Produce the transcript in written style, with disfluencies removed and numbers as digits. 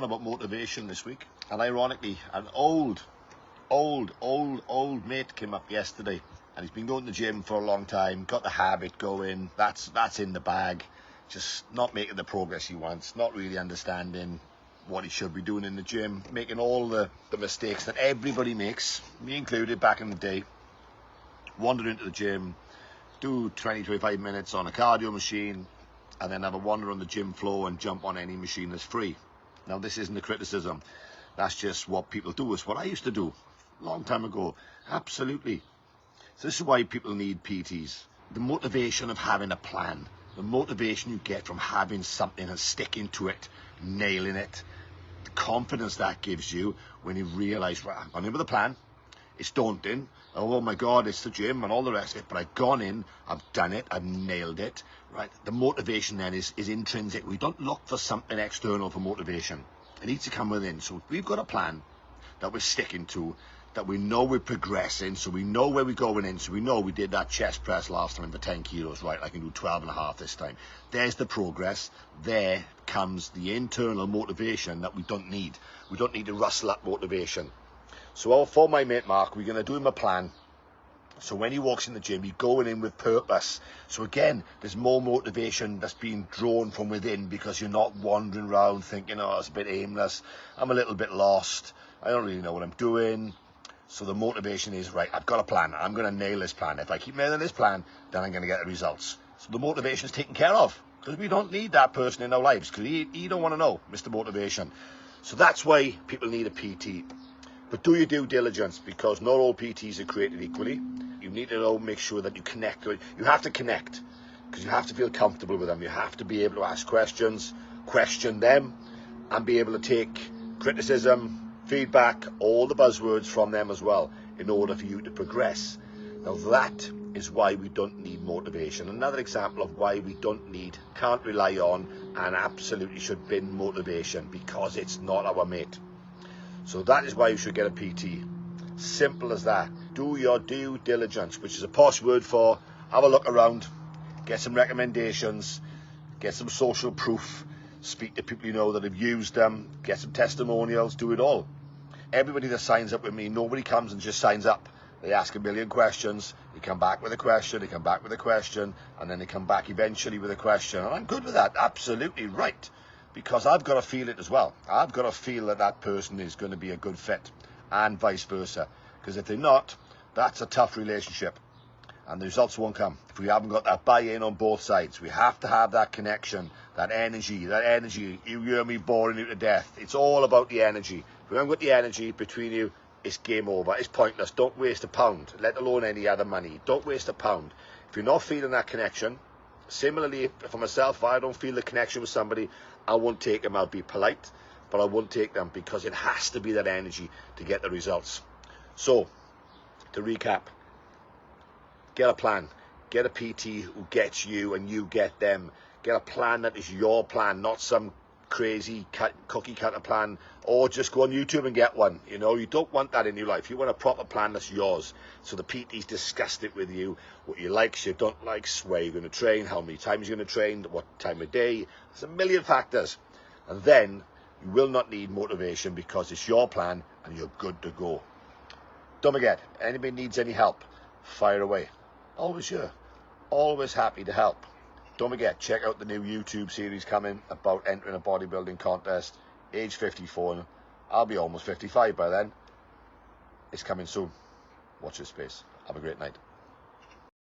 on about motivation this week, and ironically, an old mate came up yesterday, and he's been going to the gym for a long time, got the habit going, that's in the bag, just not making the progress he wants, not really understanding what he should be doing in the gym, making all the mistakes that everybody makes, me included back in the day. Wander into the gym, do 20-25 minutes on a cardio machine, and then have a wander on the gym floor and jump on any machine that's free. Now, this isn't a criticism, that's just what people do. It's what I used to do a long time ago, absolutely. So this is why people need PTs. The motivation of having a plan, the motivation you get from having something and sticking to it, nailing it, the confidence that gives you when you realise, right, I've gone in with a plan, it's daunting, oh my God, it's the gym and all the rest of it, but I've gone in, I've done it, I've nailed it, right? The motivation then is intrinsic. We don't look for something external for motivation. It needs to come within. So we've got a plan that we're sticking to, that we know we're progressing, so we know where we're going in, so we know we did that chest press last time for 10 kilos, right, I can do 12.5 this time. There's the progress. There comes the internal motivation that we don't need. We don't need to rustle up motivation. So for my mate Mark, we're going to do him a plan. So when he walks in the gym, he's going in with purpose. So again, there's more motivation that's being drawn from within, because you're not wandering around thinking, oh, it's a bit aimless, I'm a little bit lost, I don't really know what I'm doing. So the motivation is, right, I've got a plan, I'm going to nail this plan. If I keep nailing this plan, then I'm going to get the results. So the motivation is taken care of, because we don't need that person in our lives, because he don't want to know, Mr. Motivation. So that's why people need a PT. But do your due diligence, because not all PTs are created equally. You need to know, make sure that you connect. You have to connect, because you have to feel comfortable with them. You have to be able to ask questions, question them, and be able to take criticism, feedback, all the buzzwords from them as well, in order for you to progress. Now that is why we don't need motivation. Another example of why we can't rely on, and absolutely should bin motivation, because it's not our mate. So that is why you should get a PT. Simple as that. Do your due diligence, which is a posh word for have a look around, get some recommendations, get some social proof, speak to people you know that have used them, get some testimonials, do it all. Everybody that signs up with me, nobody comes and just signs up. They ask a million questions, they come back with a question, they come back with a question, and then they come back eventually with a question. And I'm good with that, absolutely right. Because I've got to feel it as well. I've got to feel that that person is going to be a good fit, and vice versa. Because if they're not, that's a tough relationship, and the results won't come if we haven't got that buy-in on both sides. We have to have that connection, that energy. You hear me boring you to death. It's all about the energy. If we haven't got the energy between you, it's game over. It's pointless. Don't waste a pound, let alone any other money. Don't waste a pound. If you're not feeling that connection, similarly for myself, if I don't feel the connection with somebody, I won't take them. I'll be polite, but I won't take them, because it has to be that energy to get the results. So, to recap, get a plan. Get a PT who gets you and you get them. Get a plan that is your plan, not some crazy cookie cutter plan, or just go on YouTube and get one. You know, you don't want that in your life. You want a proper plan that's yours. So the PT's discussed it with you, what you like, you don't like, where you're going to train, how many times you're going to train, what time of day. There's a million factors. And then you will not need motivation, because it's your plan and you're good to go. Don't forget, anybody needs any help, fire away. Always here, always happy to help. Don't forget, check out the new YouTube series coming about entering a bodybuilding contest, age 54. I'll be almost 55 by then. It's coming soon. Watch this space. Have a great night.